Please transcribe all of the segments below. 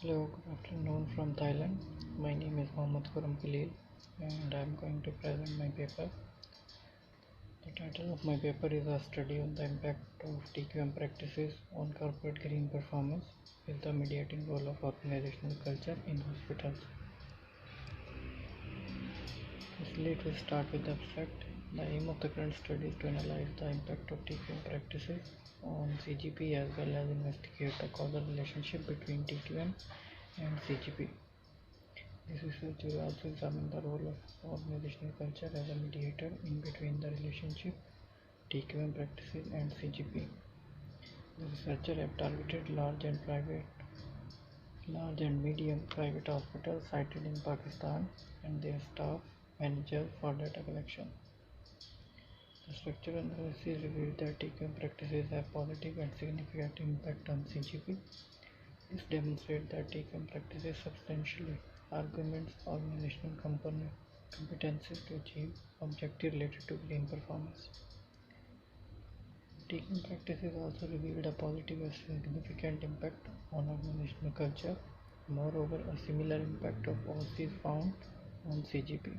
Hello, good afternoon from Thailand. My name is Khalil and I am going to present my paper. The title of my paper is a study on the impact of TQM practices on corporate green performance with the mediating role of organizational culture in hospitals. Firstly, to start with the abstract, the aim of the current study is to analyze the impact of TQM practices on CGP as well as investigate the causal relationship between TQM and CGP. This research will also examine the role of organizational culture as a mediator in between the relationship TQM practices and CGP. The researchers have targeted large and medium private hospitals cited in Pakistan and their staff managers for data collection. The structural analysis revealed that TQM practices have positive and significant impact on CGP. This demonstrates that TQM practices substantially augments organizational competencies to achieve objectives related to green performance. TQM practices also revealed a positive and significant impact on organizational culture. Moreover, a similar impact of OC is found on CGP.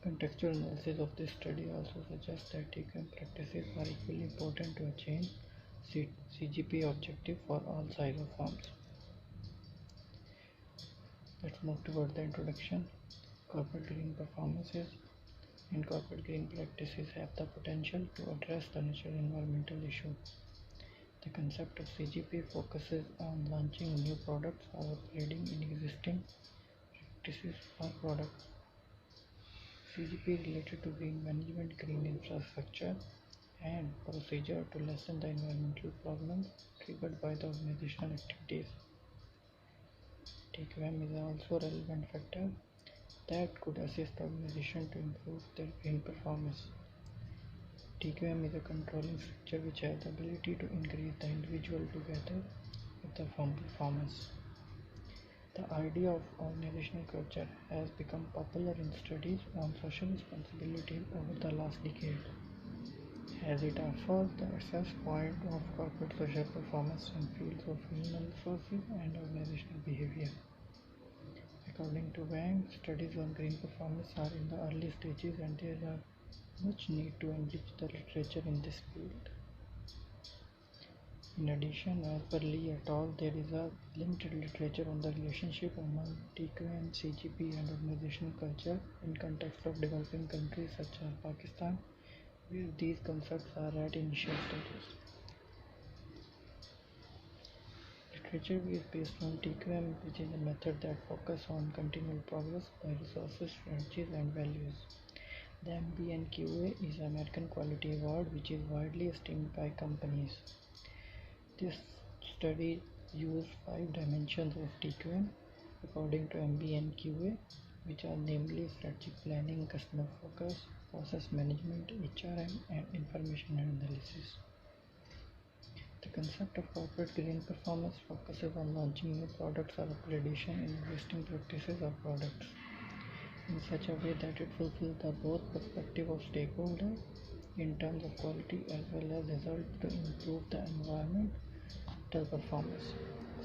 Contextual analysis of this study also suggests that TQM practices are equally important to achieve CGP objective for all size of firms. Let's move toward the introduction. Corporate green performances and corporate green practices have the potential to address the natural environmental issue. The concept of CGP focuses on launching new products or upgrading in existing practices or products. CGP is related to green management, green infrastructure, and procedure to lessen the environmental problems triggered by the organizational activities. TQM is also a relevant factor that could assist the organization to improve their green performance. TQM is a controlling structure which has the ability to increase the individual together with the firm performance. The idea of organizational culture has become popular in studies on social responsibility over the last decade, as it offers the access point of corporate social performance in fields of human resources and organizational behavior. According to Wang, studies on green performance are in the early stages and there are much need to enrich the literature in this field. In addition, as per Lee et al., there is a limited literature on the relationship among TQM, CGP and organizational culture in context of developing countries such as Pakistan, where these concepts are at initial stages. Literature is based on TQM, which is a method that focuses on continual progress by resources, strategies and values. The MBNQA is an American Quality Award which is widely esteemed by companies. This study used 5 dimensions of TQM according to MBNQA, which are namely strategic planning, customer focus, process management, HRM and information analysis. The concept of corporate green performance focuses on launching new products or upgradation in existing practices or products in such a way that it fulfills the both perspective of stakeholders in terms of quality as well as results to improve the environmental performance.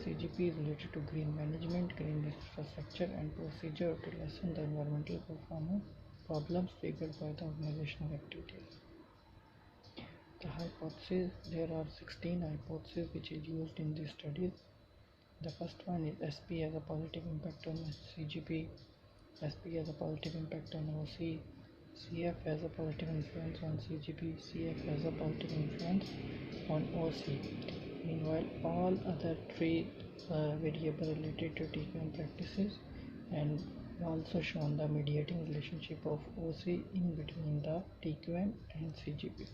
CGP is related to green management, green infrastructure and procedure to lessen the environmental performance problems triggered by the organizational activities. The hypothesis, there are 16 hypotheses which is used in these studies. The first one is SP has a positive impact on CGP, SP has a positive impact on OC, CF has a positive influence on CGP, CF has a positive influence on OC. Meanwhile, all other 3 variables related to TQM practices and also shown the mediating relationship of OC in between the TQM and CGP.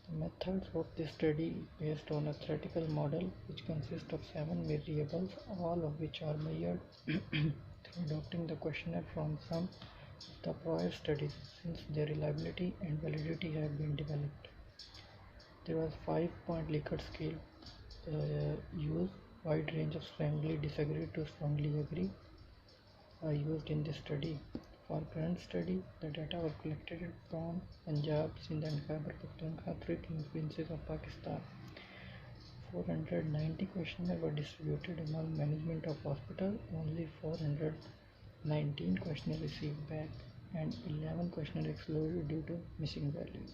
The methods of this study is based on a theoretical model which consists of 7 variables, all of which are measured through adopting the questionnaire from some of the prior studies since their reliability and validity have been developed. There was 5-point Likert scale used. Wide range of strongly disagree to strongly agree are used in this study. For current study, the data were collected from Punjab, Sindh and Khyber Pakhtunkhwa, 3 provinces of Pakistan. 490 questionnaires were distributed among management of hospital. Only 419 questionnaires received back and 11 questionnaires excluded due to missing values.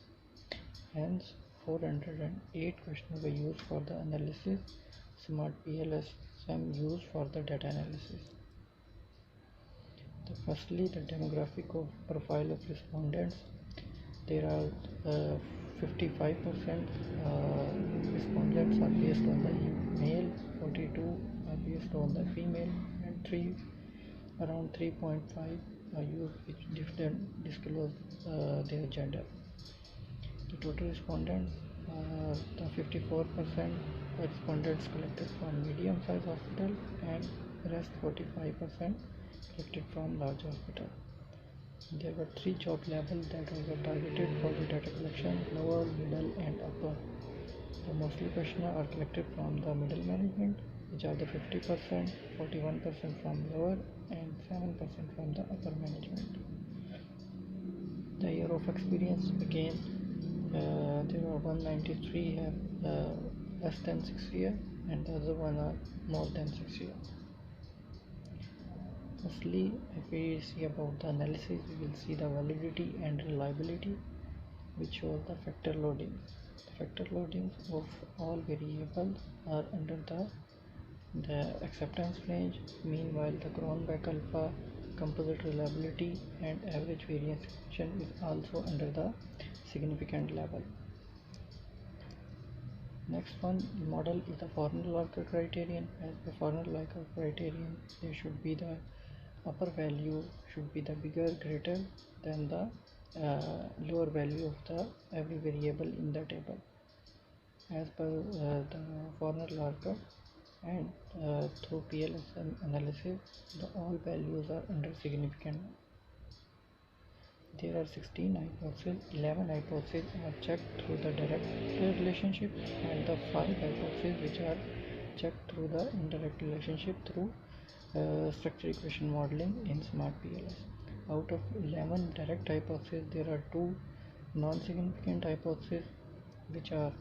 Hence, 408 questionnaires were used for the analysis. Smart PLS some used for the data analysis. Firstly, the demographic of profile of respondents. There are 55% respondents are based on the male, 42 are based on the female, and around 3.5 are used which different disclose their gender. The total respondents, the 54% respondents collected from medium-sized hospital and rest 45% collected from large hospital. There were 3 job levels that were targeted for the data collection: lower, middle and upper. The mostly questionnaires are collected from the middle management, which are the 50%, 41% from lower and 7% from the upper management. The year of experience again, there are 193 have less than 6 years and the other one are more than 6 years. Firstly, if we see about the analysis, we will see the validity and reliability, which shows the factor loading. The factor loadings of all variables are under the acceptance range. Meanwhile, the Cronbach alpha, composite reliability and average variance function is also under the significant level. Next one model is the Forner-Larker criterion. As per Forner-Larker criterion, there should be the upper value should be the greater than the lower value of the every variable in the table. As per the Forner-Larker and through PLS analysis, all values are under significant. There are 16 hypotheses. 11 hypotheses are checked through the direct relationship and the 5 hypotheses which are checked through the indirect relationship through structure equation modeling in Smart PLS. Out of 11 direct hypotheses, there are 2 non-significant hypotheses which are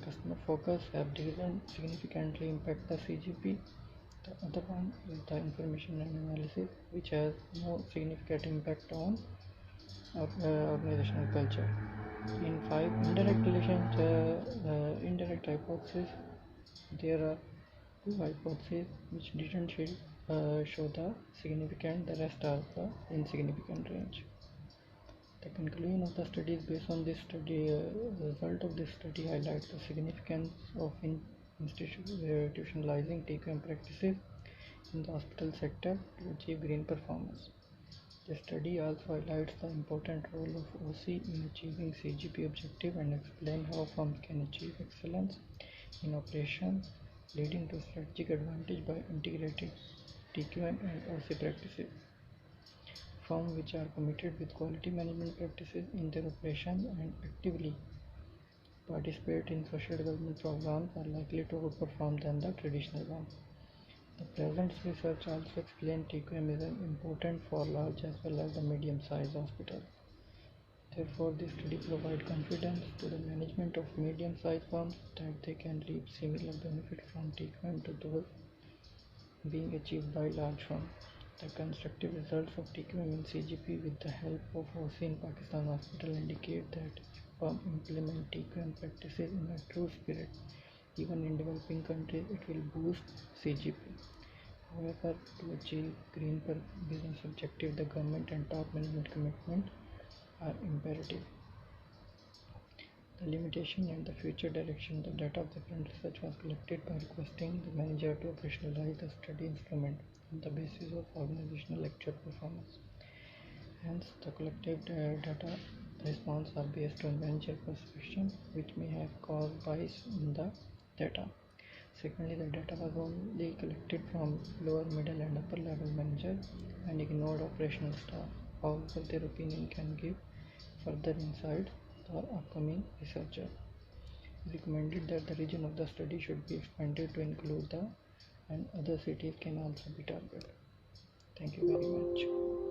customer focus have didn't significantly impact the CGP. The other one is the information and analysis, which has no significant impact on organizational culture. In 5 indirect hypotheses, there are 2 hypotheses which didn't show the significant, the rest are the insignificant range. The conclusion of the study is based on this study. Result of this study highlights the significance of institutionalizing TQM practices in the hospital sector to achieve green performance. The study also highlights the important role of OC in achieving CGP objective and explain how firms can achieve excellence in operations, leading to strategic advantage by integrating TQM and OC practices. Firms which are committed with quality management practices in their operation and actively participate in social development programs are likely to outperform than the traditional ones. The present research also explains TQM is important for large as well as the medium-sized hospitals. Therefore, this study provides confidence to the management of medium-sized firms that they can reap similar benefit from TQM to those being achieved by large firms. The constructive results of TQM in CGP with the help of OC in Pakistan hospital indicate that if firms implement TQM practices in a true spirit, even in developing countries, it will boost CGP. However, to achieve green business objective, the government and top management commitment are imperative. The limitation and the future direction. The data of the current research was collected by requesting the manager to operationalize the study instrument on the basis of organizational actual performance. Hence, the collected data response are based on manager perception, which may have caused bias in the data. Secondly, the data was only collected from lower, middle and upper level managers and ignored operational staff. However, their opinion can give further insight for upcoming researcher. It is recommended that the region of the study should be expanded to include and other cities can also be targeted. Thank you very much.